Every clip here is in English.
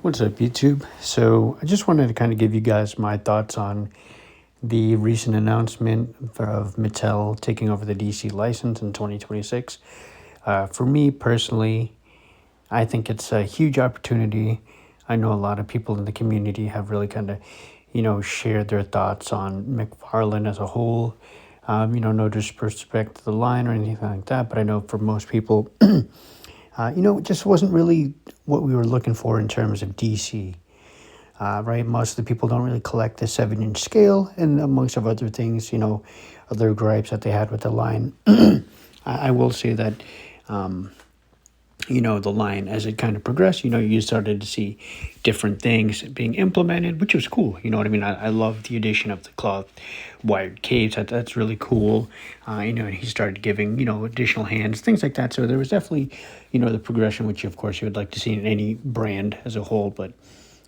What's up, YouTube? So, I just wanted to kind of give you guys my thoughts on the recent announcement of Mattel taking over the DC license in 2026. For me personally, I think it's a huge opportunity. I know a lot of people in the community have really kind of, shared their thoughts on McFarlane as a whole. No disrespect to the line or anything like that, but I know for most people, it just wasn't really what we were looking for in terms of DC. Right, most of the people don't really collect the 7-inch scale, and amongst of other things, other gripes that they had with the line. I will say that, the line as it kind of progressed, you started to see different things being implemented, which was cool. You know what I mean? I love the addition of the cloth wired capes. That's really cool. And he started giving, additional hands, things like that. So there was definitely, the progression, which of course you would like to see in any brand as a whole. But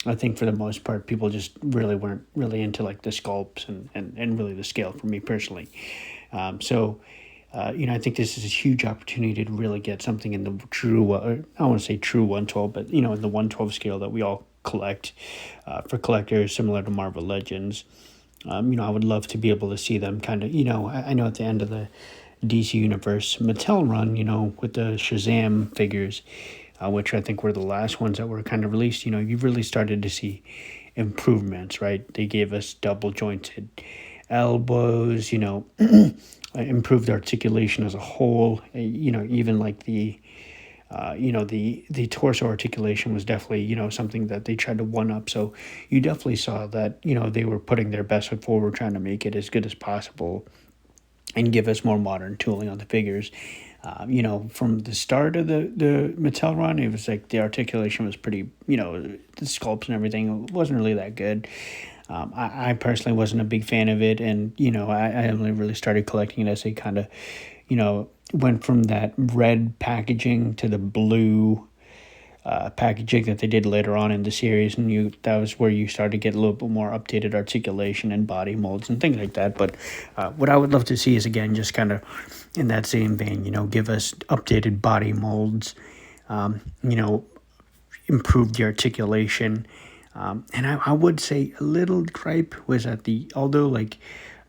I think for the most part, people just really weren't really into like the sculpts and really the scale for me personally. I think this is a huge opportunity to really get something in the true, I don't want to say true 112, but, in the 112 scale that we all collect for collectors, similar to Marvel Legends. I would love to be able to see them kind of, I know at the end of the DC Universe Mattel run, with the Shazam figures, which I think were the last ones that were kind of released, you've really started to see improvements, right? They gave us double jointed elbows, improved articulation as a whole, even like the torso articulation was definitely, something that they tried to one up. So you definitely saw that, they were putting their best foot forward, trying to make it as good as possible and give us more modern tooling on the figures. From the start of the Mattel run, it was like the articulation was pretty, the sculpts and everything wasn't really that good. I personally wasn't a big fan of it, and, I only really started collecting it as they kind of, went from that red packaging to the blue packaging that they did later on in the series, and that was where you started to get a little bit more updated articulation and body molds and things like that. But what I would love to see is, again, just kind of in that same vein, give us updated body molds, improve the articulation. And I would say a little gripe was at although like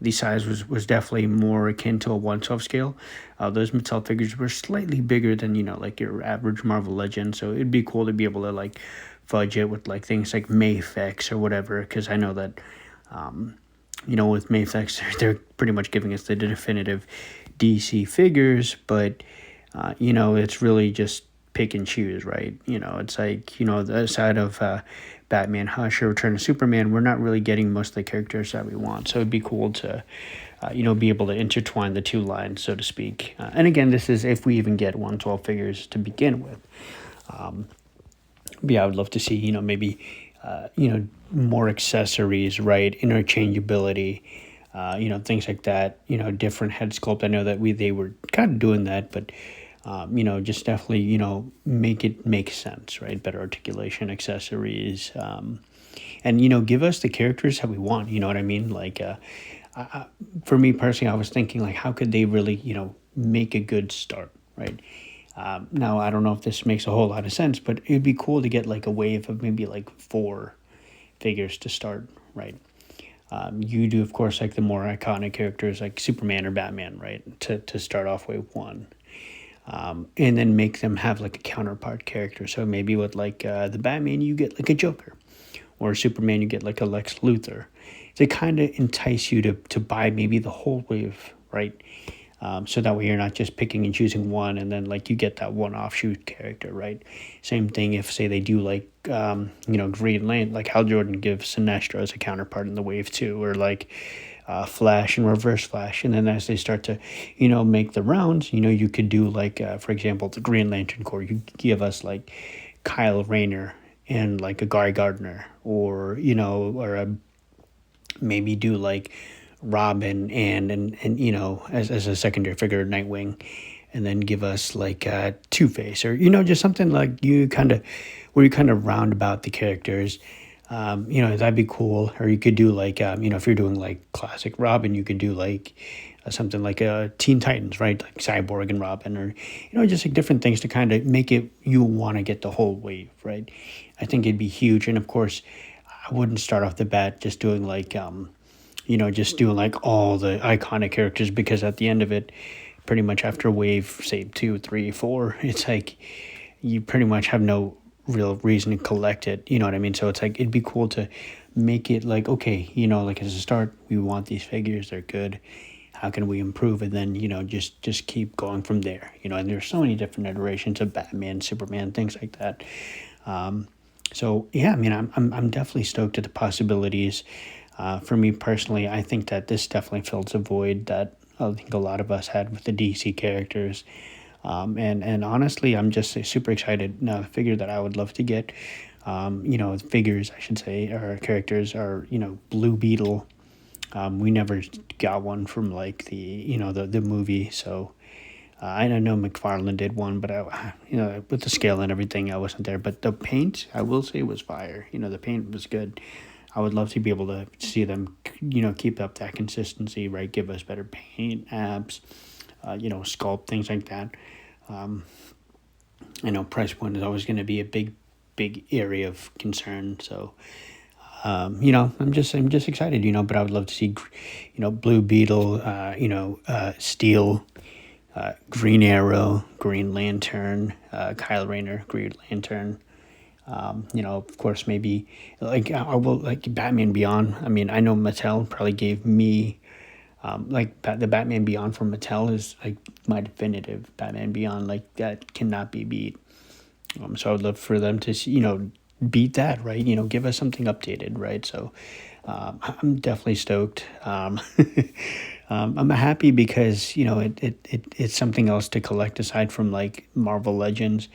the size was definitely more akin to a 112 scale, those Mattel figures were slightly bigger than, like your average Marvel Legend. So it'd be cool to be able to like fudge it with like things like Mayfex or whatever, because I know that, with Mayfex, they're pretty much giving us the definitive DC figures, but, it's really just pick and choose, right? It's like, the side of Batman, Hush, or Return of Superman, we're not really getting most of the characters that we want. So it'd be cool to, be able to intertwine the two lines, so to speak. And again, this is if we even get 112 figures to begin with. I would love to see, maybe, more accessories, right? Interchangeability, things like that, different head sculpt. I know that they were kind of doing that, but just definitely, make it make sense, right? Better articulation, accessories, and, give us the characters that we want, you know what I mean? Like, for me personally, I was thinking, like, how could they really, make a good start, right? Now, I don't know if this makes a whole lot of sense, but it'd be cool to get, like, a wave of maybe, like, 4 figures to start, right? You do, of course, like, the more iconic characters, like Superman or Batman, right? To start off wave 1. And then make them have like a counterpart character. So maybe with like the Batman, you get like a Joker, or Superman, you get like a Lex Luthor, to kind of entice you to buy maybe the whole wave, right? So that way you're not just picking and choosing one, and then like you get that one offshoot character, right? Same thing if say they do like Green Lantern, like Hal Jordan gives Sinestro as a counterpart in the wave 2, or like Flash and Reverse Flash. And then as they start to, make the rounds, you could do like, for example, the Green Lantern Corps. You give us like Kyle Rayner and like a Guy Gardner, or, maybe do like Robin and as a secondary figure, Nightwing, and then give us like Two-Face, or, just something like where you kind of round about the characters. That'd be cool. Or you could do like, if you're doing like classic Robin, you could do like something like Teen Titans, right? Like Cyborg and Robin, or, just like different things to kind of make it, you want to get the whole wave, right? I think it'd be huge. And of course, I wouldn't start off the bat just doing like just doing like all the iconic characters, because at the end of it, pretty much after wave say 2, 3, 4, it's like you pretty much have no real reason to collect it. You know what I mean? So it's like it'd be cool to make it like, okay, like as a start, we want these figures, they're good. How can we improve? And then just keep going from there. And there's so many different iterations of Batman, Superman, things like that. So yeah, I mean, I'm definitely stoked at the possibilities. For me personally, I think that this definitely fills a void that I think a lot of us had with the DC characters. And honestly, I'm just super excited. Now, the figure that I would love to get, figures, I should say, or characters are, Blue Beetle. We never got one from like the movie. So I don't know McFarlane did one, but with the scale and everything, I wasn't there. But the paint, I will say, was fire. The paint was good. I would love to be able to see them, keep up that consistency, right? Give us better paint apps, sculpt, things like that. I know price point is always going to be a big area of concern. So, I'm just excited, but I would love to see, Blue Beetle, Steel, Green Arrow, Green Lantern, Kyle Rayner, Green Lantern. Of course, maybe like I will like Batman Beyond. I mean, I know Mattel probably gave me the Batman Beyond from Mattel is like my definitive Batman Beyond. Like that cannot be beat. So I would love for them to beat that, right? Give us something updated, right? So I'm definitely stoked. I'm happy because it's something else to collect aside from like Marvel Legends.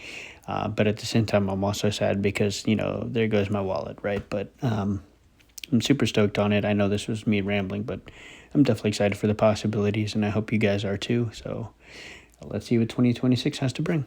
But at the same time, I'm also sad because there goes my wallet, right? But I'm super stoked on it. I know this was me rambling, but I'm definitely excited for the possibilities, and I hope you guys are too. So let's see what 2026 has to bring.